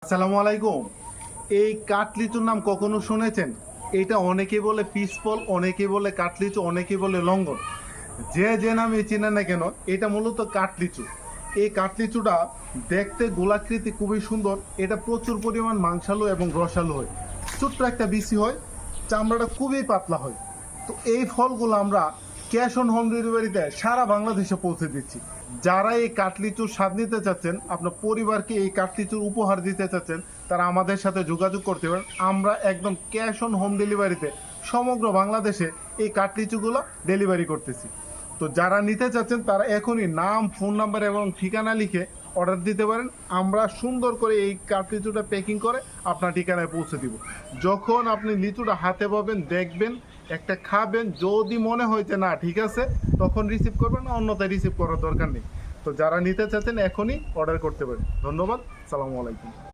আসসালামু আলাইকুম। এই কাঠলিচুর নাম কখনো শুনেছেন? এটা অনেকে বলে পিসফল, অনেকে বলে কাঠলিচু, অনেকে বলে লঙ্ঘন। যে যে নামে চিনে না কেন, এটা মূলত কাঠলিচু। এই কাঠলিচুটা দেখতে গোলাকৃতি খুবই সুন্দর। এটা প্রচুর পরিমাণ মাংসালু এবং রসালো হয়। ছোট্ট একটা বিচি হয়, চামড়াটা খুবই পাতলা হয়। তো এই ফলগুলো আমরা ক্যাশ অন হোম ডেলিভারিতে সারা বাংলাদেশে পৌঁছে দিচ্ছি। যারা এই কাঠলিচুর স্বাদ নিতে চাচ্ছেন, আপনার পরিবারকে এই কাঠলিচুর উপহার দিতে চাচ্ছেন, তারা আমাদের সাথে যোগাযোগ করতে পারেন। আমরা একদম ক্যাশ অন হোম ডেলিভারিতে সমগ্র বাংলাদেশে এই কাঠলিচুগুলো ডেলিভারি করতেছি। তো যারা নিতে চাচ্ছেন তারা এখনই নাম, ফোন নাম্বার এবং ঠিকানা লিখে অর্ডার দিতে পারেন। আমরা সুন্দর করে এই কাঠলিচুটা প্যাকিং করে আপনার ঠিকানায় পৌঁছে দিব। যখন আপনি লিচুটা হাতে পাবেন, দেখবেন, একটা খাবেন, যদি মনে হয় যে না ঠিক আছে, তখন রিসিভ করবেন, অন্যথায় রিসিভ করার দরকার নেই। তো যারা নিতে চাচ্ছেন এখনই অর্ডার করতে পারেন। ধন্যবাদ। সালামু আলাইকুম।